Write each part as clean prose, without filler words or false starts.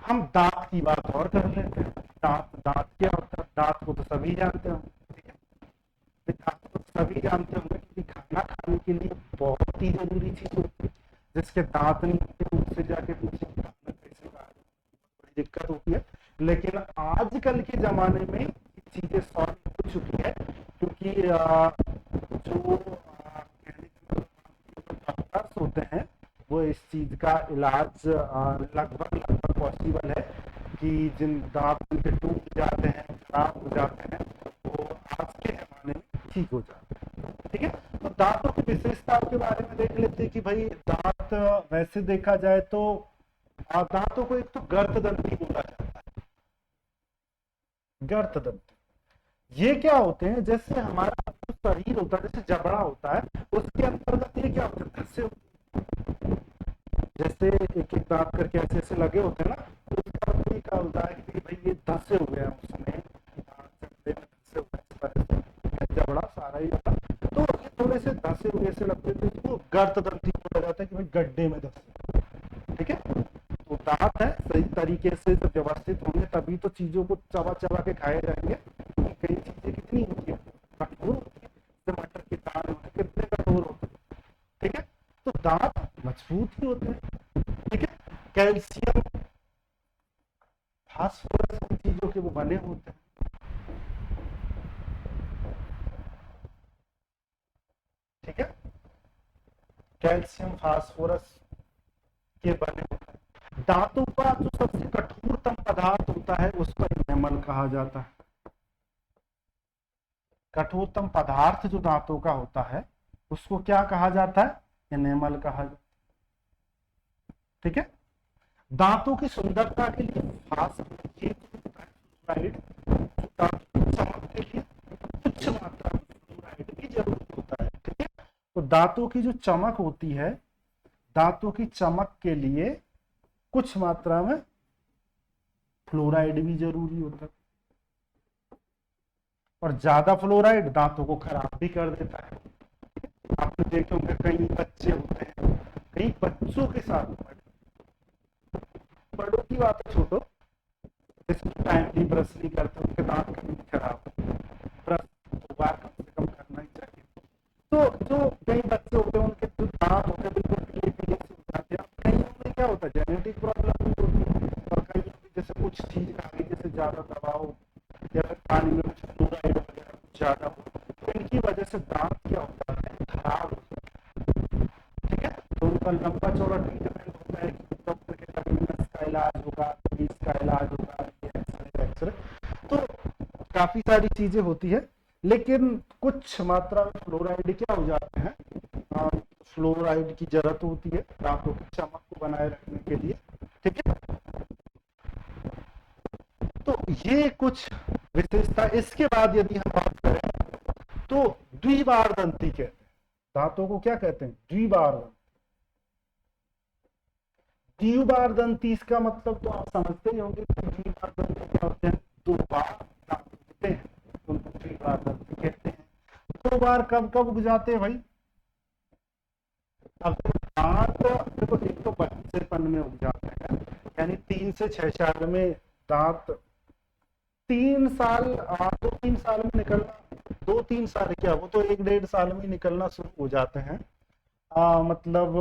हम दांत की बात और कर लेते हैं। दांत दांत क्या होता है? दांत को तो सभी जानते होंगे, ठीक है। तो दांत को सभी जानते होंगे कि खाना खाने के लिए बहुत ही जरूरी चीज होती है। जिसके दांत नहीं होते उससे जाके पूछे खाना कैसे खा रहे हो, बड़ी दिक्कत होती है। लेकिन आजकल के जमाने में चीजें सॉल्व हो चुकी है, क्योंकि जो कहने का मतलब डॉक्टर्स होते हैं वो इस चीज का इलाज लगभग लगभग पॉसिबल है कि जिन दांत उनके टूट जाते हैं, खराब हो जाते हैं, वो आज के जमाने में ठीक हो जाते हैं, ठीक है। तो दांतों की विशेषताओं के बारे में देख लेते हैं कि भाई दांत वैसे देखा जाए तो दांतों को एक तो गर्ददंती बोला जाता है। गर्ददंती ये क्या होते हैं? जैसे हमारा जो शरीर होता है, जैसे जबड़ा होता है, उसके अंतर्गत ये क्या होता है? धस्से, जैसे एक एक दांत करके ऐसे ऐसे लगे होते हैं ना, तो उसका मतलब ये क्या होता है कि भाई ये धंसे हुए हैं, उसमें जबड़े में धंसे हुए हैं, इस तरह से जबड़ा सारा ही होता, तो ये थोड़े से धंसे हुए से लगते थे, तो गर्ददंती बोला जाता है कि भाई गड्ढे में धंसे, ठीक है। तो दांत है सही तरीके से जब व्यवस्थित होंगे तभी तो चीजों को चबा चबा के खाए जाएंगे, क्योंकि कई चीजें कितनी होती है, कठोर होती है। टमाटर के दाने होते हैं, कितने कठोर होते हैं, ठीक है। तो दांत मजबूत ही होते हैं, ठीक है। कैल्शियम, फास्फोरस की चीजों के वो बने होते हैं, ठीक है। कैल्शियम फास्फोरस के बने होते हैं। दांतों का जो सबसे कठोरतम पदार्थ होता है उसको एनेमल कहा जाता है। कठोरतम पदार्थ जो दांतों का होता है उसको क्या कहा जाता है? एनेमल कहा जाता है, ठीक है। दांतों की सुंदरता के लिए खास ये फ्लोराइड दांतों की चमक के लिए उच्च मात्रा में फ्लोराइड की जरूरत होता है, ठीक है। तो दांतों की जो चमक होती है, दांतों की चमक के लिए कुछ मात्रा में फ्लोराइड भी जरूरी होता है, और ज्यादा फ्लोराइड दांतों को खराब भी कर देता है। आपने देखे होंगे कई बच्चे होते हैं, कई बच्चों के साथ, बड़ों की बात है छोटो, जैसे टाइमली ब्रश नहीं करते उनके दांत कभी खराब, ब्रश दो बार कम से कम करना ही चाहिए। तो जो कई बच्चे होते हैं उनके जो दांत होते हैं बिल्कुल पीले पीले से हो जाते हैं। कईयों में क्या होता है, जेनेटिक प्रॉब्लम भी होती है, और कईयों में जैसे कुछ चीज खा गई, जैसे ज्यादा दबाव या फिर पानी में कुछ फ्लोराइड वगैरह कुछ ज्यादा हो, तो इनकी वजह से दांत क्या होता है, खराब हो जाता है, ठीक है। तो उनका लंबा चौड़ा ट्रीटमेंट होता है कि डॉक्टर के कभी इसका इलाज होगा, कभी इसका इलाज होगा, एक्सरे एक्सरे, तो काफी सारी चीजें होती है। लेकिन कुछ मात्रा में फ्लोराइड क्या हो जाते हैं, फ्लोराइड की जरूरत होती है दांतों की चमक को बनाए रखने के लिए, ठीक है। तो ये कुछ विशेषता। इसके बाद यदि हम बात करें तो द्विबार दंती कहते हैं दांतों को, क्या कहते हैं? द्विबार दंती। द्विबार दंती इसका मतलब तो आप समझते ही होंगे कि द्विबार दंती क्या होते हैं? दो बार दांत होते हैं, उनको द्विबार दंती कहते हैं। दो बार कब कब उग जाते हैं भाई? अब दांत देखो, एक तो बच्चेपन में उग जाते हैं, यानी 3 से 6 साल में दांत, 3 साल, 2-3 साल में निकलना, 2-3 साल क्या, वो तो 1-1.5 साल में निकलना शुरू हो जाते हैं। मतलब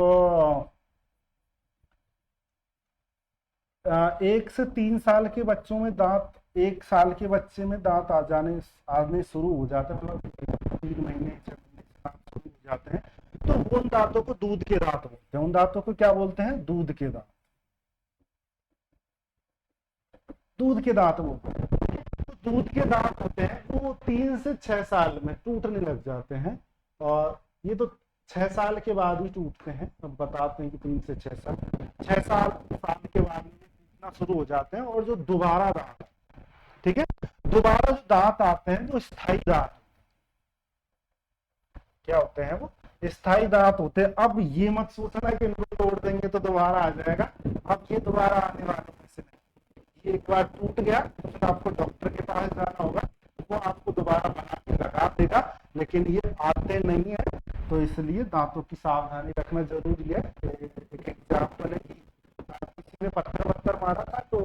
1 से 3 साल के बच्चों में दांत, 1 साल के बच्चे में दांत आने शुरू हो जाते हैं, मतलब 3 महीने 6 महीने से दांत शुरू हो जाते हैं। तो उन दांतों को दूध के दांत बोलते हैं। उन दांतों को क्या बोलते हैं? दूध के दांत, दूध के दांत बोलते हैं। तो दूध के दांत होते हैं वो 3 से 6 साल में टूटने लग जाते हैं, और ये तो 6 साल के बाद ही टूटते हैं। हम बताते हैं कि 3 से 6 साल, 6 साल साल के बाद ये टूटना शुरू हो जाते हैं। और जो दोबारा दांत, ठीक है, दोबारा जो दांत आते हैं वो स्थायी दांत, क्या होते हैं? वो स्थायी दांत होते हैं। अब ये मत सोचना कि इनको तोड़ देंगे तो दोबारा आ जाएगा, अब ये दोबारा आने वाले में से नहीं। ये एक बार टूट गया तो फिर आपको डॉक्टर के पास जाना होगा, वो आपको दोबारा बना के लगा देगा, लेकिन ये आते नहीं है। तो इसलिए दांतों की सावधानी रखना जरूरी है। एक एग्जाम्पल है कि किसी ने पत्थर वत्थर मारा था तो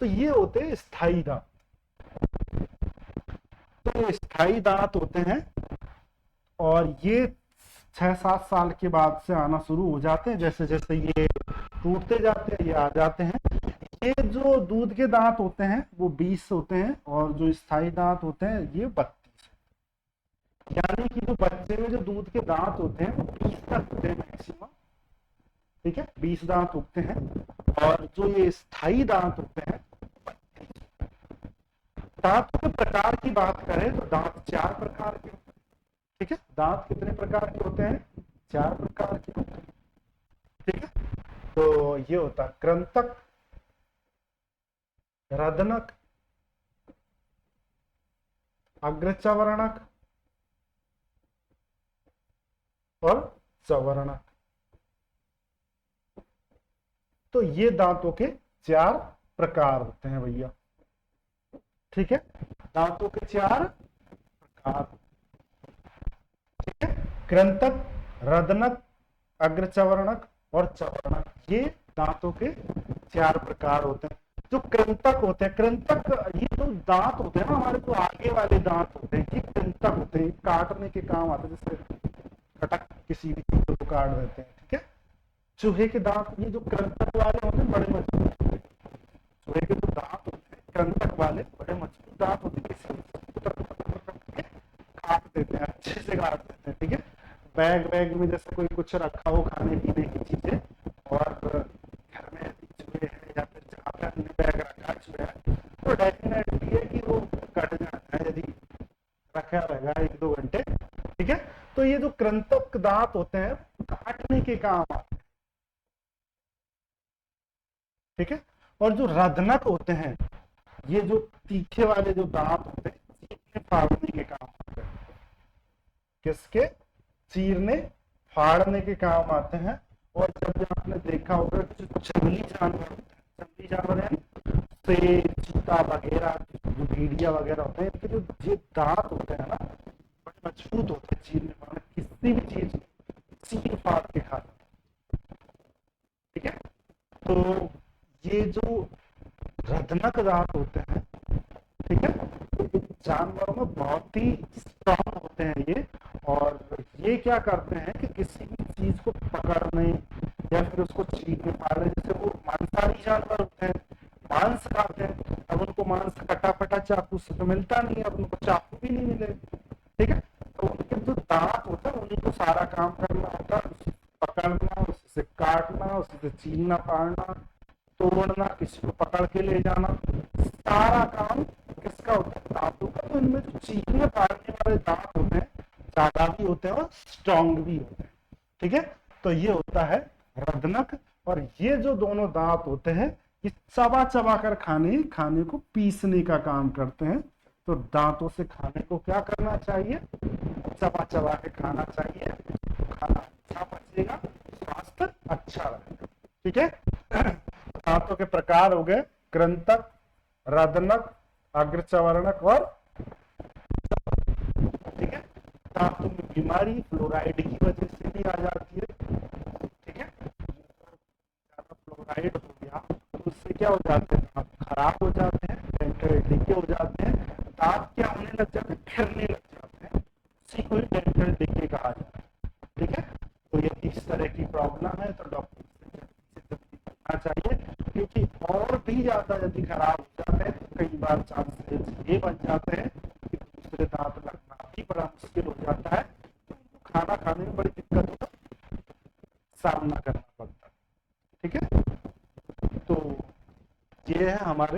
तो ये होते हैं स्थायी दांत। तो ये स्थायी दांत होते हैं और ये 6-7 साल के बाद से आना शुरू हो जाते हैं। जैसे जैसे ये टूटते जाते हैं ये आ जाते हैं। ये जो दूध के दांत होते हैं वो 20 होते हैं और जो स्थायी दांत होते हैं ये 32। यानी कि जो बच्चे में जो दूध के दांत होते हैं वो 20 तक होते हैं मैक्सिमम। ठीक है, 20 दांत उगते हैं। और जो ये स्थायी दांत होते हैं, दांतों के प्रकार की बात करें तो दांत 4 प्रकार के होते हैं। ठीक है, दांत कितने प्रकार के होते हैं? 4 प्रकार के होते हैं। ठीक है, तो ये होता है कृंतक, रदनक, अग्रचवर्णक और चवर्णक। तो ये दांतों के 4 प्रकार होते हैं भैया। ठीक है, दांतों के 4 प्रकार। ठीक है, कृंतक, रदनक, अग्रचवर्णक और चवर्णक, ये दांतों के 4 प्रकार होते हैं। जो कृंतक होते हैं, कृंतक ये जो दांत होते हैं ना हमारे, जो आगे वाले दांत होते हैं ये कृंतक होते हैं, काटने के काम आते हैं। जैसे कटक किसी भी चीज को काट देते हैं। ठीक है, चूहे के दांत ये जो कृंतक वाले होते हैं बड़े मजबूत होते हैं। चूहे के जो दांत होते हैं कृंतक वाले बड़े मजबूत दांत होते हैं, किसी भी काट देते हैं, अच्छे से काट देते हैं। ठीक है, बैग में जैसे कोई कुछ रखा हो खाने पीने की चीजें और घर में चूहे है या फिर जहाँ पे हमने बैग रखा चूहे तो डेफिनेटली है कि वो कट जाता है यदि रखा रहेगा 1-2 घंटे। ठीक है, तो ये जो कृंतक दांत होते हैं काटने के काम आते हैं। ठीक है, और जो रदनक होते हैं ये जो तीखे वाले जो दांत होते हैं चीरने फाड़ने के काम आते हैं। किसके? चीरने फाड़ने के काम आते हैं। और जब आपने देखा होगा कि जो जंगली जानवर होते हैं, जंगली जानवर है शेर, चीता वगैरह, जो भेड़िया वगैरह होते हैं, इनके जो ये दांत होते हैं ना बड़े मजबूत होते हैं, चीरने फाड़ने किसी भी चीज चीर फाड़ के खा जाते हैं। ठीक है, तो ये जो रदनक दांत होते हैं, ठीक है, तो जानवरों में बहुत ही स्ट्रांग होते हैं ये। और ये क्या करते हैं कि किसी भी चीज को पकड़ने या फिर उसको चीरने फाड़ने, जैसे वो मांसाहारी जानवर होते हैं, मांस खाते हैं, अब उनको मांस कटा फटा चाकू से तो मिलता नहीं है, अब उनको चाकू भी नहीं मिले। ठीक है, तो उनके जो दांत होता है उन्हीं को सारा काम करना होता है, उसे पकड़ना, उससे काटना, उससे चीरना फाड़ना, तोड़ना, किसी को पकड़ के ले जाना, सारा काम किसका होता है? दांतों का। तो इनमें जो चीरने फाड़ने वाले दांत होते हैं ज्यादा भी होते हैं और स्ट्रांग भी होते हैं। ठीक है, तो ये होता है रदनक। और ये जो दोनों दांत होते हैं ये चबा चबा कर खाने को पीसने का काम करते हैं। तो दांतों से खाने को क्या करना चाहिए? चबा चबा के खाना चाहिए, तो खाना अच्छा पचेगा, स्वास्थ्य अच्छा रहेगा। ठीक है, दांतों के प्रकार हो गए कृंतक, रदनक, अग्रचवर्णक और। ठीक है, दांतों में बीमारी फ्लोराइड की वजह से भी आ जाती है। ठीक है, ज्यादा फ्लोराइड हो गया तो उससे क्या हो जाते हैं? दांत खराब हो जाते हैं, डेंटल डिके हो जाते हैं, दांत क्या होने लग जाते हैं? फिरने लग जाते हैं, उसी को डेंटल डिके कहा जाता है। ठीक है, तो यदि इस तरह की प्रॉब्लम है तो डॉक्टर से करना चाहिए, क्योंकि और भी ज्यादा यदि खराब हो जाते हैं तो कई बार चांसेस ये बन जाते हैं कि दूसरे दांत लगना भी बड़ा मुश्किल हो जाता है, तो खाना खाने में बड़ी दिक्कतों का सामना करना पड़ता है। ठीक है, तो ये है हमारे